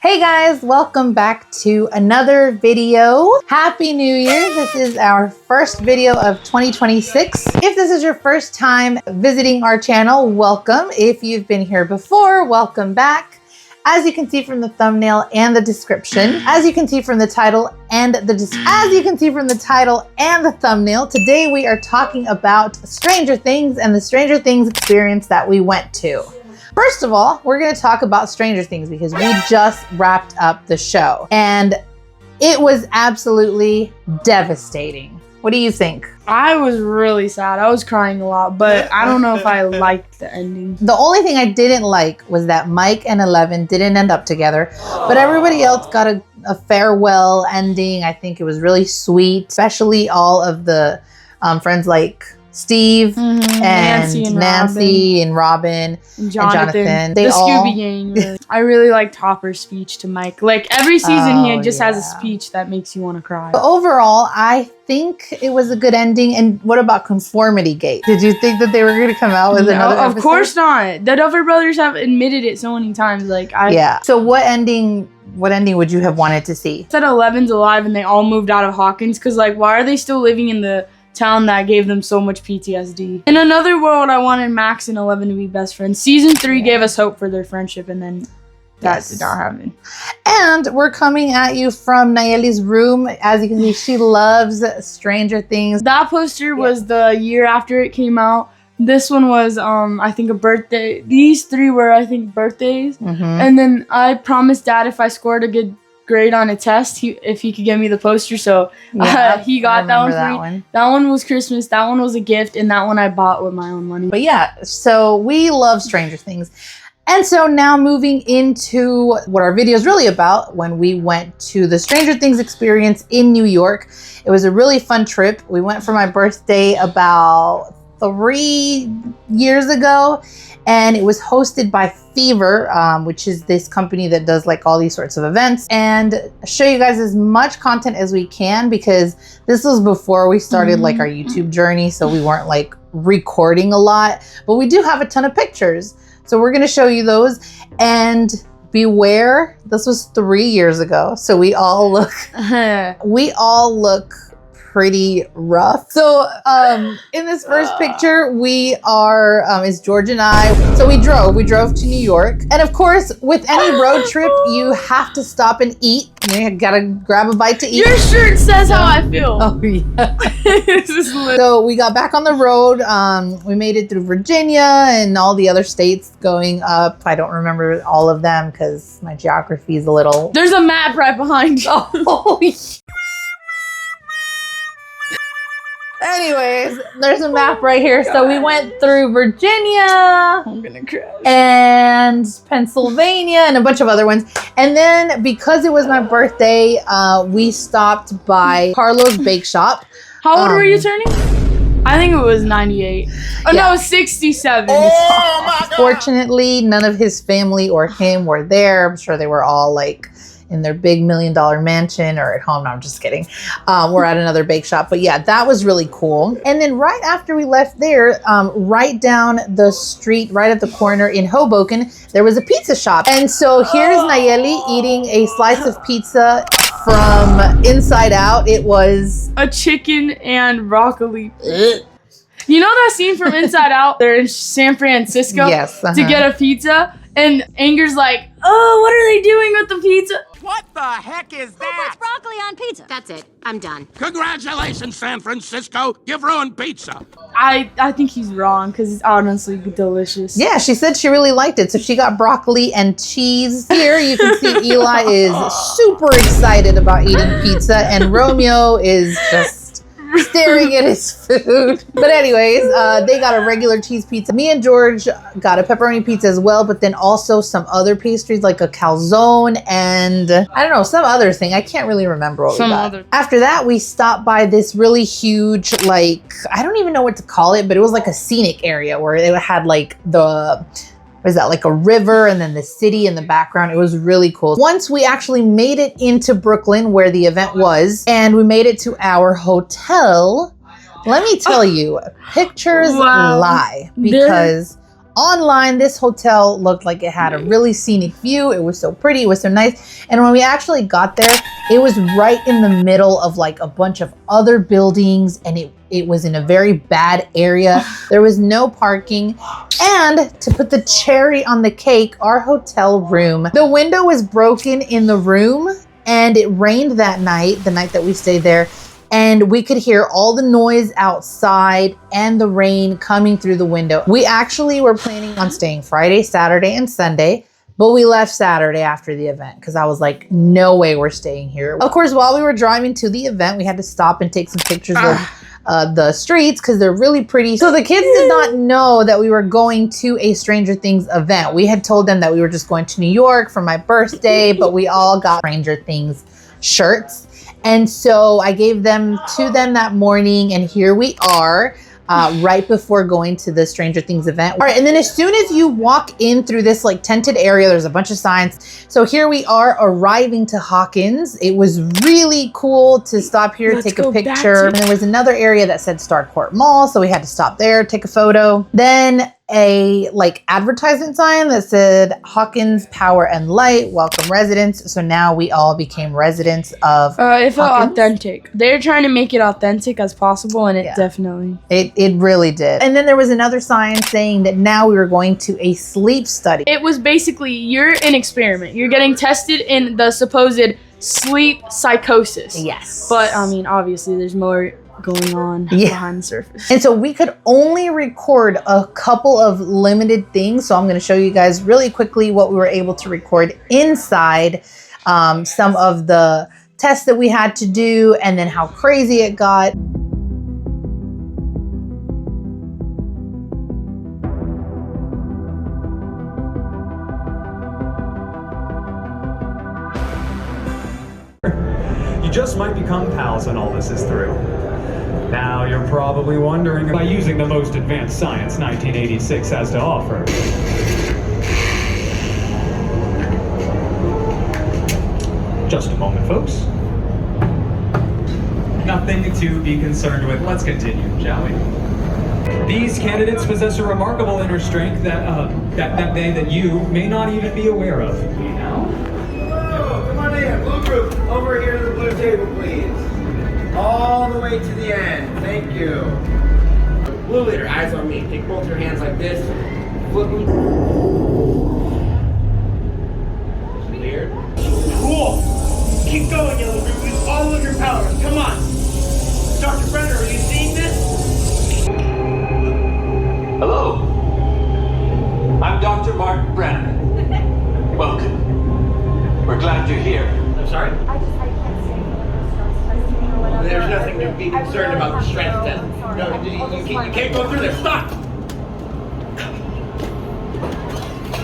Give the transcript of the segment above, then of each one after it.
Hey guys, welcome back to another video. Happy New Year. This is our first video of 2026. If this is your first time visiting our channel, welcome. If you've been here before, welcome back. As you can see from the thumbnail and the description, as you can see from the title and the thumbnail, today we are talking about Stranger Things and the Stranger Things experience that we went to. First of all, we're going to talk about Stranger Things because we just wrapped up the show and it was absolutely devastating. What do you think? I was really sad. I was crying a lot, but I don't know if I liked the ending. The only thing I didn't like was that Mike and Eleven didn't end up together, but everybody else got a farewell ending. I think it was really sweet, especially all of the friends like Steve and Nancy and Robin and Jonathan. The Scooby Gang. I really liked Hopper's speech to Mike. Like every season he just has a speech that makes you want to cry. But overall, I think it was a good ending. And what about Conformity Gate? Did you think that they were going to come out with another episode? Of course not. The Duffer Brothers have admitted it so many times. Yeah. So what ending would you have wanted to see? Said Eleven's alive and they all moved out of Hawkins because why are they still living in the town that gave them so much PTSD? In another world, I wanted Max and Eleven to be best friends. Season 3 gave us hope for their friendship, and then that did not happen. And we're coming at you from Nayeli's room. As you can see, she loves Stranger Things. That poster was the year after it came out. This one was, I think, a birthday. These 3 were, I think, birthdays. And then I promised Dad if I scored a good grade on a test, if he could get me the poster, so he got that one for me. That one was Christmas, that one was a gift, and that one I bought with my own money. But yeah, so we love Stranger Things. And so now moving into what our video is really about, when we went to the Stranger Things Experience in New York. It was a really fun trip. We went for my birthday about 3 years ago, and it was hosted by Fever, which is this company that does all these sorts of events, and show you guys as much content as we can because this was before we started our YouTube journey, so we weren't recording a lot, but we do have a ton of pictures, so we're going to show you those. And beware, this was 3 years ago, so we all look pretty rough. So in this first picture, we are is George and I. So we drove to New York, and of course with any road trip you have to stop and eat. You gotta grab a bite to eat. Your shirt says how I feel. Oh yeah. So we got back on the road. We made it through Virginia and all the other states going up. I don't remember all of them because my geography is a little. There's a map right behind you. Oh yeah. Anyways, there's a map right here. So we went through Virginia, I'm gonna crash, and Pennsylvania and a bunch of other ones. And then because it was my birthday, we stopped by Carlo's Bake Shop. How old were you turning? I think it was 98. Oh no, it was 67. Oh my God. Fortunately, none of his family or him were there. I'm sure they were all in their big $1 million mansion or at home. No, I'm just kidding. We're at another bake shop. But yeah, that was really cool. And then right after we left there, right down the street, right at the corner in Hoboken, there was a pizza shop. And so here's Nayeli eating a slice of pizza from Inside Out. It was a chicken and broccoli. You know that scene from Inside Out? They're in San Francisco to get a pizza. And Anger's like, oh, what are they doing with the pizza? What the heck is that? Who puts broccoli on pizza? That's it. I'm done. Congratulations, San Francisco. You've ruined pizza. I think he's wrong because it's honestly delicious. Yeah, she said she really liked it. So she got broccoli and cheese. Here you can see Eli is super excited about eating pizza and Romeo is just staring at his food. But anyways, they got a regular cheese pizza. Me and George got a pepperoni pizza as well, but then also some other pastries like a calzone and I don't know, some other thing. I can't really remember what we got. After that, we stopped by this really huge, I don't even know what to call it, but it was a scenic area where it had was that a river and then the city in the background. It was really cool. Once we actually made it into Brooklyn where the event was, and we made it to our hotel, let me tell you, pictures lie, because online, this hotel looked like it had a really scenic view. It was so pretty, it was so nice. And when we actually got there, it was right in the middle of like a bunch of other buildings, and it was in a very bad area. There was no parking. And to put the cherry on the cake, our hotel room, the window was broken in the room, and it rained that night, the night that we stayed there. And we could hear all the noise outside and the rain coming through the window. We actually were planning on staying Friday, Saturday, and Sunday, but we left Saturday after the event because I was like, no way we're staying here. Of course, while we were driving to the event, we had to stop and take some pictures of the streets because they're really pretty. So the kids did not know that we were going to a Stranger Things event. We had told them that we were just going to New York for my birthday, but we all got Stranger Things shirts. And so I gave them to them that morning, and here we are right before going to the Stranger Things event. All right, and then as soon as you walk in through this like tented area, there's a bunch of signs. So here we are arriving to Hawkins. It was really cool to stop here, take a picture. And there was another area that said Starcourt Mall, so we had to stop there, take a photo. Then a like advertisement sign that said Hawkins Power and Light, welcome residents. So now we all became residents of it felt authentic. They're trying to make it authentic as possible, and it definitely it really did. And then there was another sign saying that now we were going to a sleep study. It was basically, you're an experiment. You're getting tested in the supposed sleep psychosis. Yes. But I mean, obviously there's more going on behind the surface. And so we could only record a couple of limited things. So I'm going to show you guys really quickly what we were able to record inside, some of the tests that we had to do, and then how crazy it got. You just might become pals when all this is through. Now you're probably wondering by using the most advanced science 1986 has to offer. Just a moment, folks. Nothing to be concerned with. Let's continue, shall we? These candidates possess a remarkable inner strength that you may not even be aware of. You know? Come on in, blue group, over here to the blue table, please. All the way to the end, thank you. Blue leader, eyes on me. Take both your hands like this. Flip me. Clear. Cool. Keep going, yellow group. Use all of your powers. Come on. Dr. Brenner, are you seeing this? Hello. I'm Dr. Mark Brenner. Welcome. We're glad you're here. I'm sorry? I can't say. There's nothing to be concerned about the strength test. No, you can't go through this. Stop!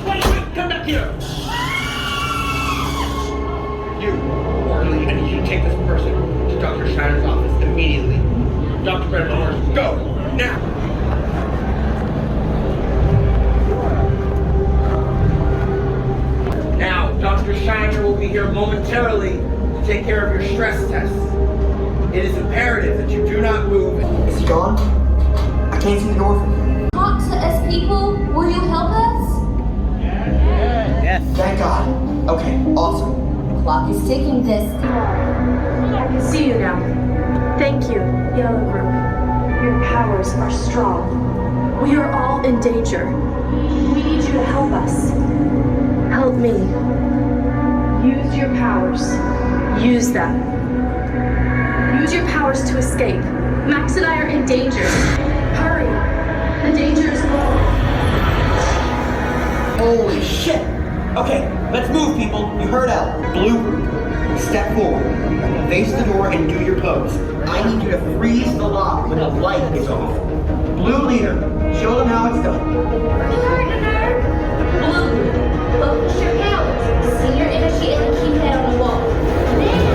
Wait, come back here! You, Orderly, I need you to take this person to Dr. Schneider's office immediately. Dr. Brenner, orders, go! Now! Now, Dr. Shiner will be here momentarily to take care of your stress test. It is imperative that you do not move. Is he gone? I can't see the door from here. Talk to us, people. Will you help us? Yes. Thank God. Okay, awesome. The clock is ticking this. I can see you now. Thank you, Yellow Group. Your powers are strong. We are all in danger. We need you to help us. Help me. Use your powers. Use them. Use your powers to escape. Max and I are in danger. Hurry. The danger is growing. Holy shit! Okay, let's move, people. You heard out. Blue group, step forward. Face the door and do your pose. I need you to freeze the lock when the light is off. Blue leader, show them how it's done. Blue, focus your powers. See your energy and the keypad on the wall. Now!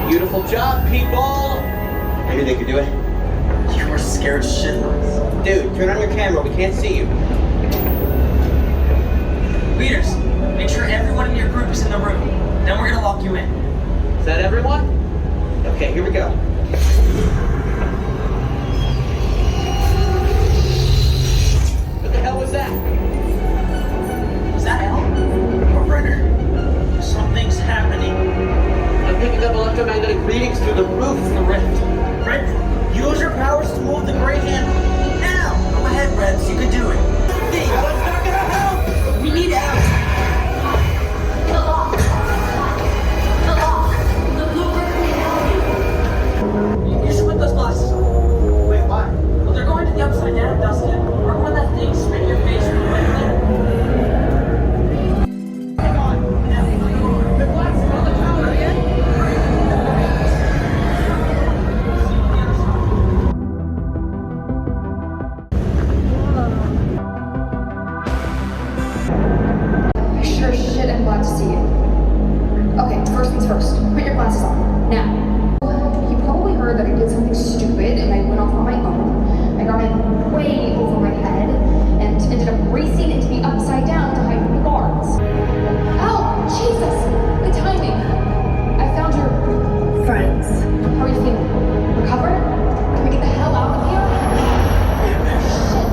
Beautiful job, people! I knew they could do it. You were scared shitless. Dude, turn on your camera. We can't see you. Leaders, make sure everyone in your group is in the room. Then we're gonna lock you in. Is that everyone? Okay, here we go. What the hell was that? Is that Al? Or Brenner? Something's happening. I'm picking up electromagnetic readings through the roof. The rift. Red, use your powers to move the gray hand. Now! Go ahead, Reds, you can do it. Hey, that's not gonna help! We need Al. The lock. The lock. The blueprint can help you. You should put those glasses on. Wait, why? Well, they're going to the upside down, Dustin. Remember when that thing spit in your face from the right there? Hang on. Now, the glasses on the tower again? I sure as shit am glad to see you. Okay, first things first. Put your glasses on. Now. You probably heard that I did something stupid and I went off on my own. I got in way over my head and ended up racing into the upside down to hide from the guards. Oh, Jesus! The timing. I found your friends. How are you feeling? Recovered? Can we get the hell out of here? Shit,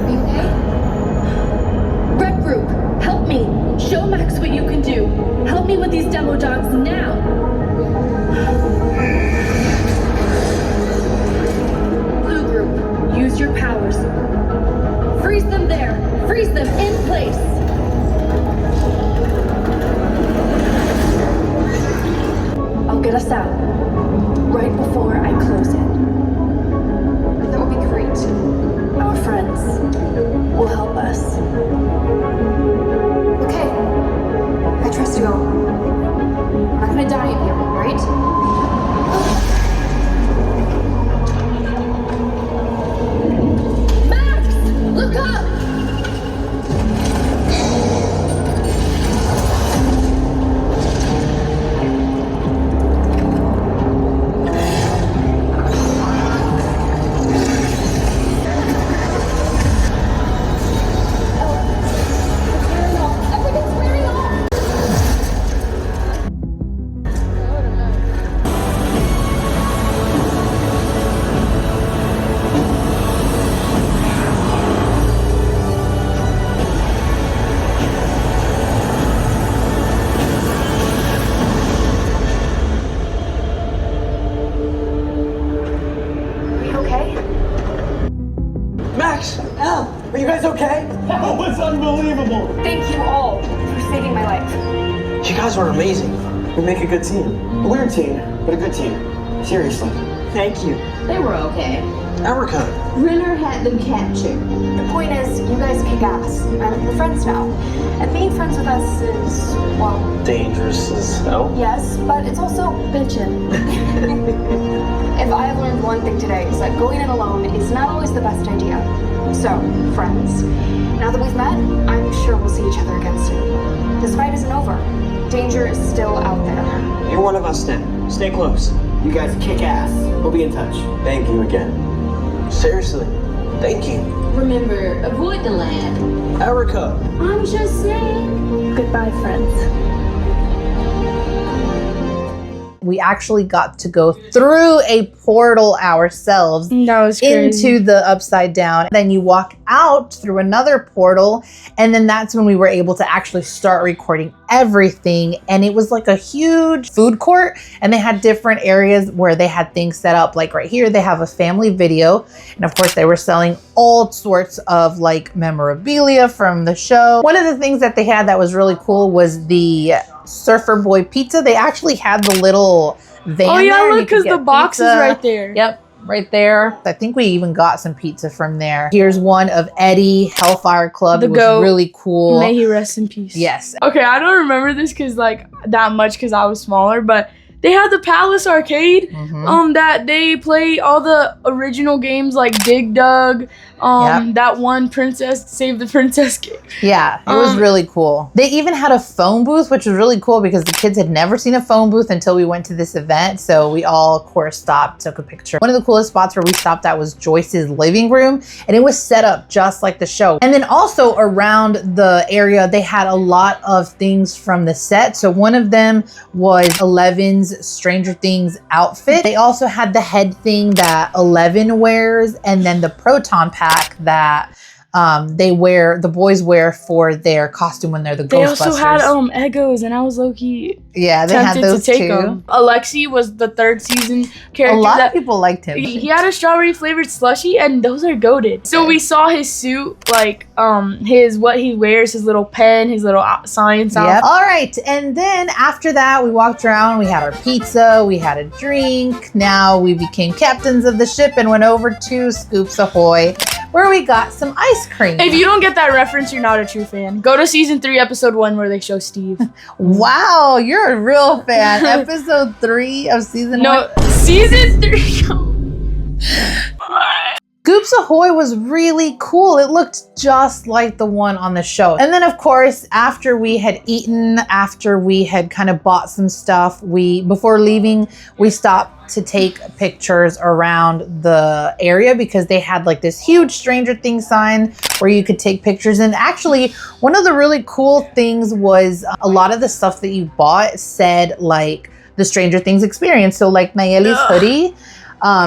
are you okay? Red Group, help me. Show Max what you can do. Help me with these demo dogs now. Blue Group, use your powers. Freeze them there. Freeze them in place. I'll get us out right before I close it. That would be great. Our friends will help us. Okay. I trust you all. We're not gonna die in here, right? Max, look up! Everything's wearing off! Are you okay? Max! Al! Are you guys okay? That was unbelievable. Thank you all for saving my life. You guys were amazing. We make a good team. A weird team, but a good team. Seriously. Thank you. They were okay. Erica. Renner had them captured. The point is, you guys kick ass, and we're friends now. And being friends with us is, well, Dangerous as hell. yes, but it's also bitchin'. If I have learned one thing today, it's that going in alone is not always the best idea. So, friends, now that we've met, I'm sure we'll see each other again soon. This fight isn't over. Danger is still out there. You're one of us now. Stay close. You guys kick ass. We'll be in touch. Thank you again. Seriously. Thank you. Remember, avoid the land. Erica. I'm just saying. Goodbye, friends. We actually got to go through a portal ourselves That was crazy. into the upside down. Then you walk out through another portal, and then that's when we were able to actually start recording everything. And it was like a huge food court, and they had different areas where they had things set up. Like right here, they have a family video, and of course they were selling all sorts of like memorabilia from the show. One of the things that they had that was really cool was the Surfer Boy pizza. They actually had the little van. Oh yeah, there, and look, you could because the get box is pizza. right there. Yep, right there. I think we even got some pizza from there. Here's one of Eddie, Hellfire Club. The It was goat. really cool. May he rest in peace. Yes. Okay, I don't remember this because like that much because I was smaller, but they had the Palace Arcade that they play all the original games like Dig Dug, that one Princess Save the Princess game. Yeah, it was really cool. They even had a phone booth, which was really cool because the kids had never seen a phone booth until we went to this event. So we all, of course, stopped, took a picture. One of the coolest spots where we stopped at was Joyce's living room, and it was set up just like the show. And then also around the area, they had a lot of things from the set. So one of them was Eleven's Stranger Things outfit. They also had the head thing that 11 wears, and then the proton pack that the boys wear for their costume when they're the Ghostbusters. They also had Eggos, and I was low-key they had those to take too. them. Alexi was the 3rd season character. A lot of people liked him. He had a strawberry flavored slushie, and those are goated. So we saw his suit, like what he wears, his little pen, his little science outfit. All right, and then after that, we walked around. We had our pizza, we had a drink. Now we became captains of the ship and went over to Scoops Ahoy, where we got some ice cream. If you don't get that reference, you're not a true fan. Go to season 3, episode 1, where they show Steve. Wow, you're a real fan. Episode 3 of season 1? No, season 3. Scoops Ahoy was really cool. It looked just like the one on the show. And then of course, after we had eaten, after we had kind of bought some stuff, before leaving, we stopped to take pictures around the area because they had like this huge Stranger Things sign where you could take pictures. And actually, one of the really cool things was a lot of the stuff that you bought said like the Stranger Things Experience. So like Nayeli's hoodie,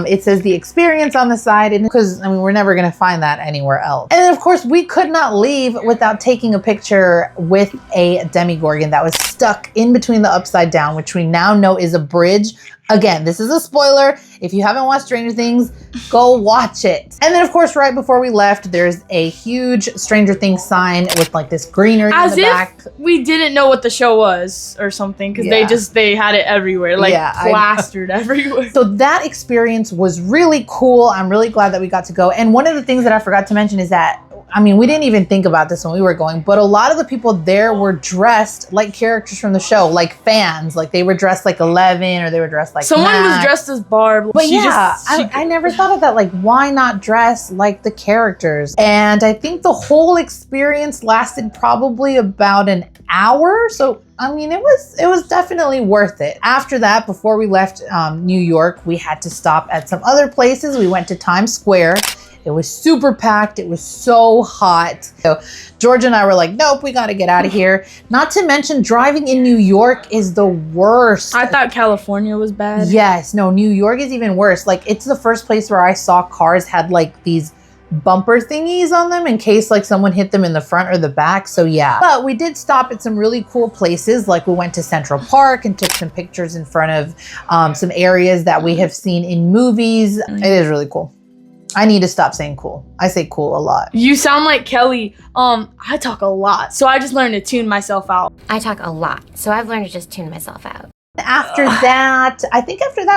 it says the Experience on the side, and because we're never going to find that anywhere else. And then of course we could not leave without taking a picture with a Demogorgon that was stuck in between the upside down, which we now know is a bridge. Again, this is a spoiler. If you haven't watched Stranger Things, go watch it. And then of course, right before we left, there's a huge Stranger Things sign with like this greenery in the back. As if we didn't know what the show was or something, because they had it everywhere, like plastered everywhere. So that experience was really cool. I'm really glad that we got to go. And one of the things that I forgot to mention is that, we didn't even think about this when we were going, but a lot of the people there were dressed like characters from the show, like fans. Like they were dressed like 11, or they were dressed like someone Matt. was dressed as Barb. But I never thought of that. Like, why not dress like the characters? And I think the whole experience lasted probably about an hour. So it was definitely worth it. After that, before we left New York, we had to stop at some other places. We went to Times Square. It was super packed. It was so hot. So George and I were like, nope, we got to get out of here. Not to mention driving in New York is the worst. I thought California was bad. Yes, no, New York is even worse. Like it's the first place where I saw cars had like these bumper thingies on them in case like someone hit them in the front or the back. So yeah, but we did stop at some really cool places. Like we went to Central Park and took some pictures in front of some areas that we have seen in movies. It is really cool. I need to stop saying cool. I say cool a lot. You sound like Kelly. I talk a lot, so I just learned to tune myself out. I talk a lot, so I've learned to just tune myself out. After that,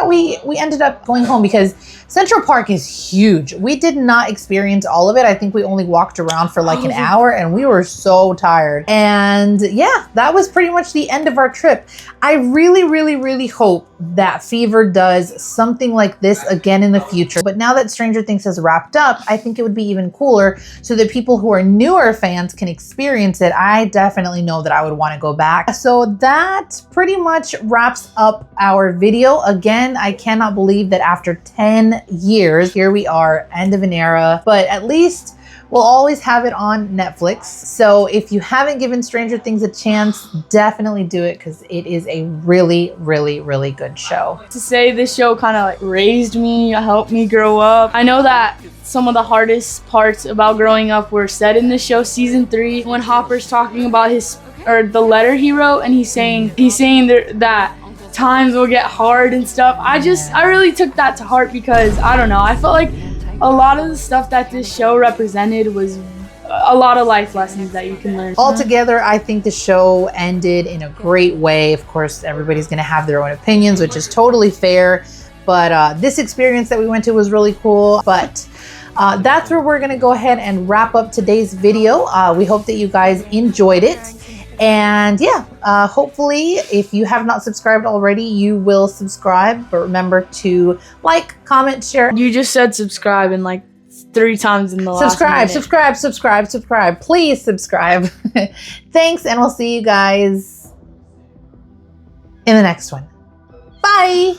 we ended up going home because Central Park is huge. We did not experience all of it. I think we only walked around for like an hour and we were so tired. And yeah, that was pretty much the end of our trip. I really, really, really hope that Fever does something like this again in the future. But now that Stranger Things has wrapped up, I think it would be even cooler so that people who are newer fans can experience it. I definitely know that I would want to go back. So that pretty much wraps up our video. Again, I cannot believe that after 10 years, here we are, end of an era, but at least we'll always have it on Netflix. So if you haven't given Stranger Things a chance, definitely do it because it is a really, really, really good show. To say this show kind of like raised me, helped me grow up. I know that some of the hardest parts about growing up were said in this show, season 3, when Hopper's talking about the letter he wrote, and he's saying that times will get hard and stuff. I really took that to heart because I don't know, I felt like a lot of the stuff that this show represented was a lot of life lessons that you can learn. Altogether, I think the show ended in a great way. Of course, everybody's going to have their own opinions, which is totally fair. But this experience that we went to was really cool. But that's where we're going to go ahead and wrap up today's video. We hope that you guys enjoyed it. And yeah, hopefully if you have not subscribed already, you will subscribe. But remember to like, comment, share. You just said subscribe and like 3 times in the last minute. Subscribe. Please subscribe. Thanks, and we'll see you guys in the next one. Bye.